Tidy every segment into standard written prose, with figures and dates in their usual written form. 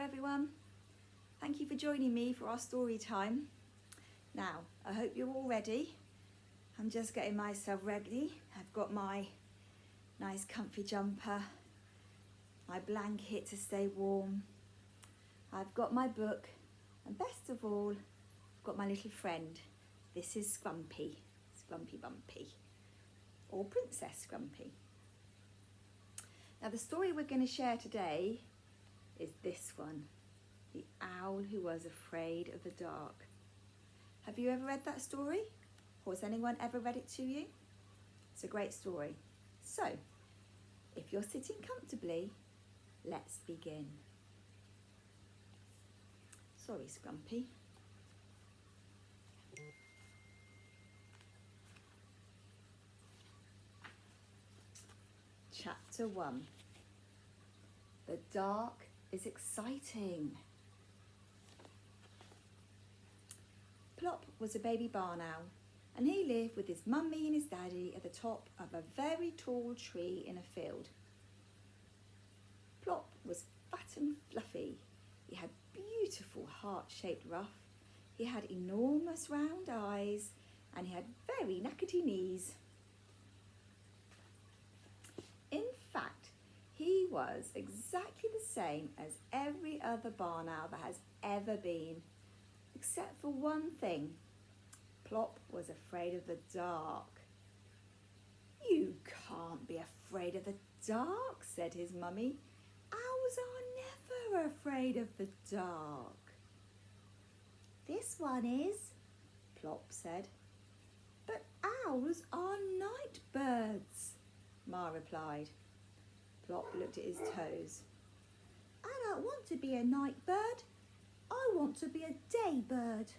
everyone. Thank you for joining me for our story time. Now, I hope you're all ready. I'm just getting myself ready. I've got my nice comfy jumper, my blanket to stay warm. I've got my book, and best of all, I've got my little friend. This is Scrumpy, Scrumpy Bumpy, or Princess Scrumpy. Now, the story we're going to share today is this one, The Owl Who Was Afraid of the Dark. Have you ever read that story? Or has anyone ever read it to you? It's a great story. So, if you're sitting comfortably, let's begin. Sorry, Scrumpy. Chapter 1. The dark is exciting. Plop was a baby barn owl, and he lived with his mummy and his daddy at the top of a very tall tree in a field. Plop was fat and fluffy. He had beautiful heart-shaped ruff. He had enormous round eyes, and he had very knackety knees. In fact, he was exactly the same as every other barn owl that has ever been, except for one thing. Plop was afraid of the dark. "You can't be afraid of the dark," said his mummy. "Owls are never afraid of the dark." "This one is," Plop said. "But owls are night birds," Ma replied. Plop looked at his toes. "I don't want to be a night bird. I want to be a day bird."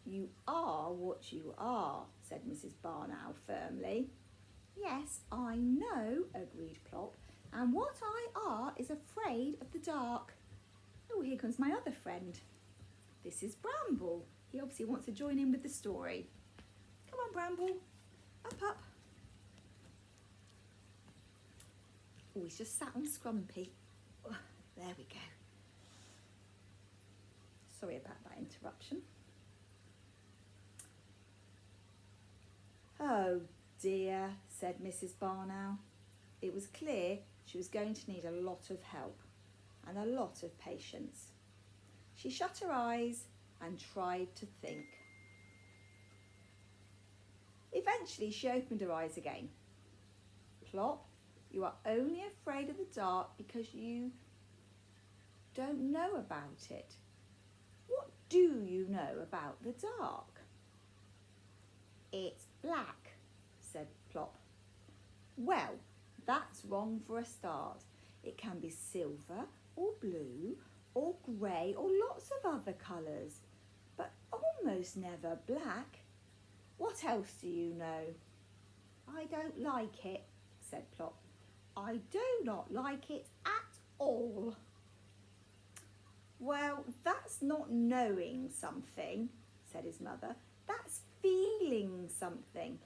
"You are what you are," said Mrs. Barn Owl firmly. "Yes, I know," agreed Plop, "and what I are is afraid of the dark." Oh, here comes my other friend. This is Bramble. He obviously wants to join in with the story. Come on, Bramble. Up, up. Oh, he's just sat on Scrumpy. Oh, there we go. Sorry about that interruption. "Oh dear," said Mrs. Barn Owl. It was clear she was going to need a lot of help and a lot of patience. She shut her eyes and tried to think. Eventually she opened her eyes again. "Plop, you are only afraid of the dark because you don't know about it. What do you know about the dark?" "It's black," said Plop. "Well, that's wrong for a start. It can be silver or blue or grey or lots of other colours, but almost never black. What else do you know?" "I don't like it," said Plop. "I do not like it at all." "Well, that's not knowing something," said his mother. "That's feeling something."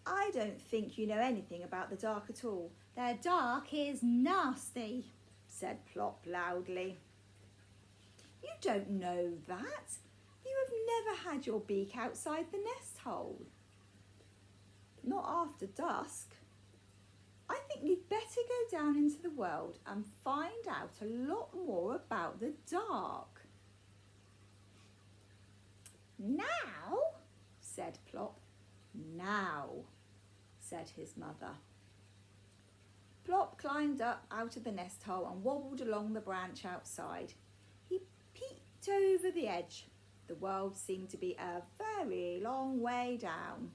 "I don't think you know anything about the dark at all." "The dark is nasty," said Plop loudly. "You don't know that. You have never had your beak outside the nest hole." "Not after dusk. I think you'd better go down into the world and find out a lot more about the dark." "Now?" said Plop. "Now," said his mother. Plop climbed up out of the nest hole and wobbled along the branch outside. He peeked over the edge. The world seemed to be a very long way down.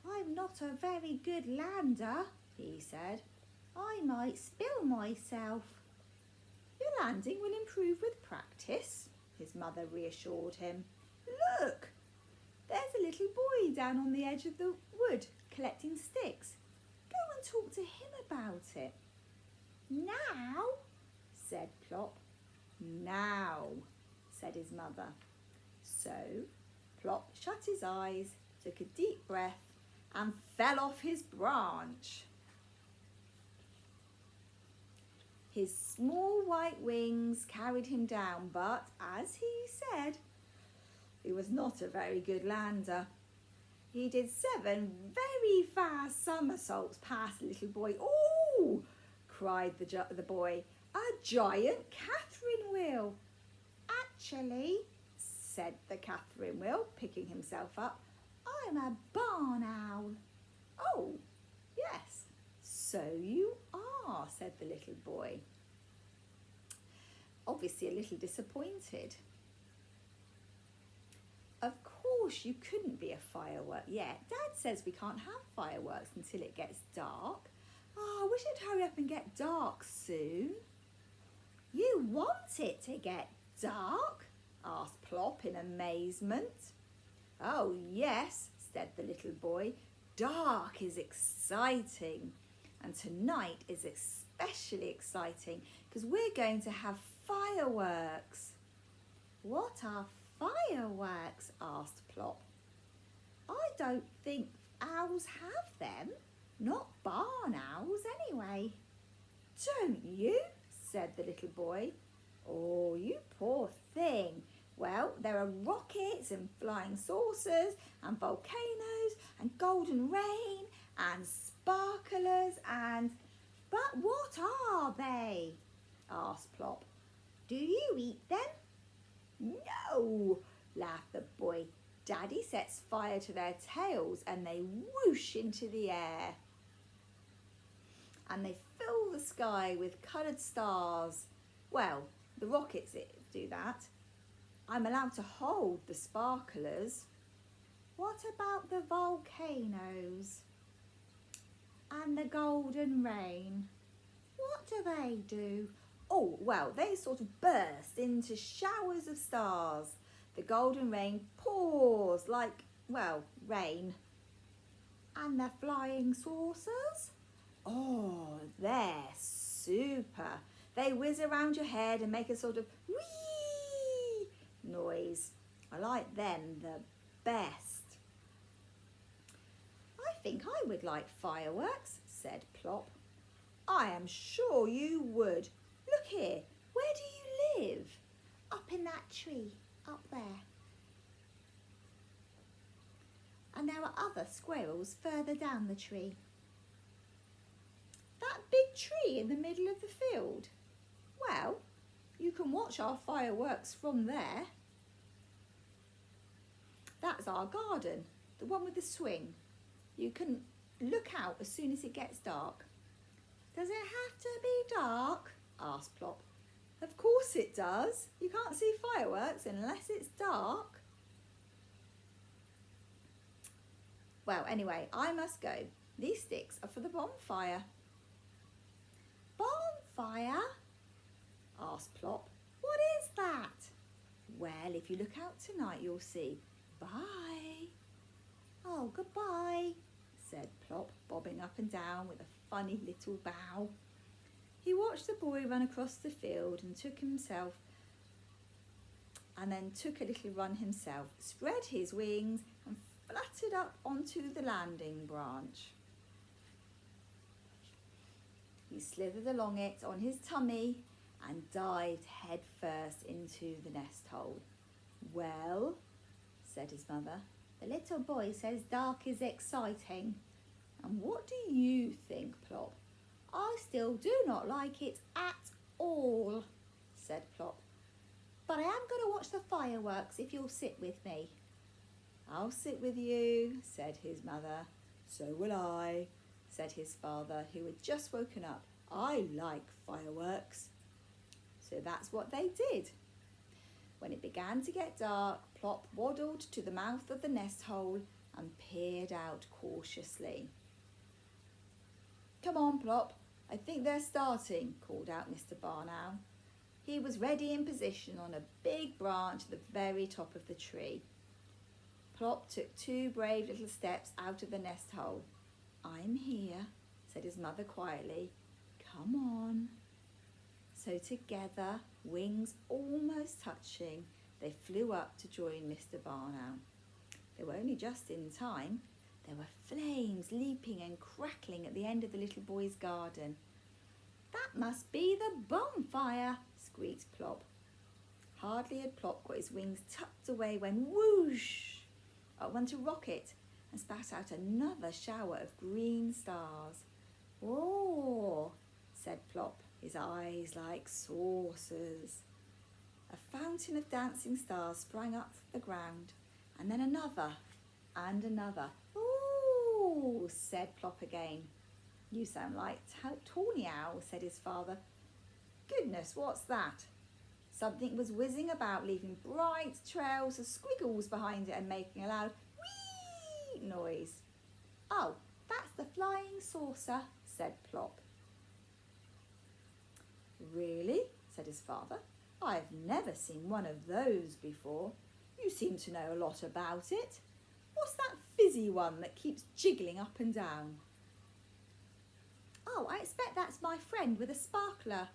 "I'm not a very good lander," he said. "I might spill myself." "Your landing will improve with practice," his mother reassured him. "Look, there's a little boy down on the edge of the wood collecting sticks. Go and talk to him about it." "Now?" said Plop. "Now," said his mother. So Plop shut his eyes, took a deep breath and fell off his branch. His small white wings carried him down, but, as he said, he was not a very good lander. He did 7 very fast somersaults past the little boy. "Oh!" cried the boy. "A giant Catherine wheel." "Actually," said the Catherine wheel, picking himself up, "I'm a barn owl." "Oh, yes, so you are," said the little boy, obviously a little disappointed. "Of course you couldn't be a firework yet. Dad says we can't have fireworks until it gets dark. Oh, I wish it'd hurry up and get dark soon." "You want it to get dark?" asked Plop in amazement. "Oh, yes," said the little boy. "Dark is exciting. And tonight is especially exciting because we're going to have fireworks." "What are fireworks?" asked Plop. "I don't think owls have them. Not barn owls anyway." "Don't you?" said the little boy. "Oh, you poor thing. Well, there are rockets and flying saucers and volcanoes and golden rain and sparklers and—" "But what are they?" asked Plop. "Do you eat them?" "No," laughed the boy. "Daddy sets fire to their tails and they whoosh into the air. And they fill the sky with coloured stars. Well, the rockets do that. I'm allowed to hold the sparklers." "What about the volcanoes and the golden rain? What do they do?" "Oh, well, they sort of burst into showers of stars. The golden rain pours like, well, rain." "And the flying saucers?" "Oh, they're super. They whiz around your head and make a sort of whee noise. I like them the best." "I think I would like fireworks," said Plop. "I am sure you would. Look here, where do you live?" "Up in that tree, up there. And there are other squirrels further down the tree." "That big tree in the middle of the field? Well, you can watch our fireworks from there. That's our garden, the one with the swing. You can look out as soon as it gets dark." "Does it have to be dark?" asked Plop. "Of course it does. You can't see fireworks unless it's dark." "Well, anyway, I must go. These sticks are for the bonfire." "Bonfire?" asked Plop. "What is that?" "Well, if you look out tonight, you'll see. Bye." "Oh, goodbye," said Plop, bobbing up and down with a funny little bow. He watched the boy run across the field and took a little run himself, spread his wings and fluttered up onto the landing branch. He slithered along it on his tummy and dived head first into the nest hole. "Well," said his mother, "the little boy says dark is exciting. And what do you think, Plop?" "I still do not like it at all," said Plop. "But I am going to watch the fireworks if you'll sit with me." "I'll sit with you," said his mother. "So will I," said his father, who had just woken up. "I like fireworks." So that's what they did. When it began to get dark, Plop waddled to the mouth of the nest hole and peered out cautiously. "Come on, Plop, I think they're starting," called out Mr. Barn Owl. He was ready in position on a big branch at the very top of the tree. Plop took 2 brave little steps out of the nest hole. "I'm here," said his mother quietly. "Come on." So together, wings almost touching, they flew up to join Mr. Barn Owl. They were only just in time. There were flames leaping and crackling at the end of the little boy's garden. That must be the bonfire, squeaked Plop. Hardly had Plop got his wings tucked away when whoosh! Up went a rocket and spat out another shower of green stars. "Oh," said Plop, his eyes like saucers. A fountain of dancing stars sprang up from the ground, and then another and another. "Ooh," said Plop again. "You sound like Tawny Owl," said his father. "Goodness, what's that?" Something was whizzing about, leaving bright trails of squiggles behind it and making a loud whee noise. "Oh, that's the flying saucer," said Plop. "Really?" said his father. "I've never seen one of those before. You seem to know a lot about it. What's that fizzy one that keeps jiggling up and down?" "Oh, I expect that's my friend with a sparkler."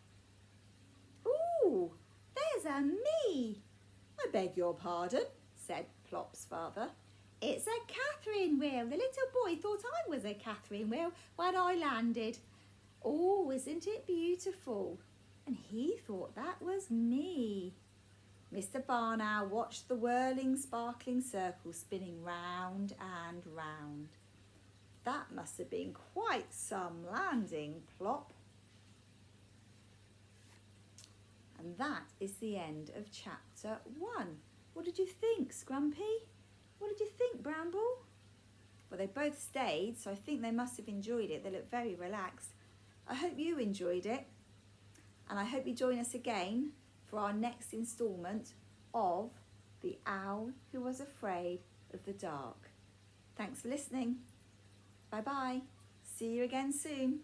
"Ooh, there's a me." "I beg your pardon," said Plop's father. "It's a Catherine wheel. The little boy thought I was a Catherine wheel when I landed. Oh, isn't it beautiful? And he thought that was me." Mr. Barn Owl watched the whirling, sparkling circle spinning round and round. "That must have been quite some landing, Plop." And that is the end of chapter 1. What did you think, Scrumpy? What did you think, Bramble? Well, they both stayed, so I think they must have enjoyed it. They look very relaxed. I hope you enjoyed it. And I hope you join us again for our next instalment of The Owl Who Was Afraid of the Dark. Thanks for listening. Bye-bye. See you again soon.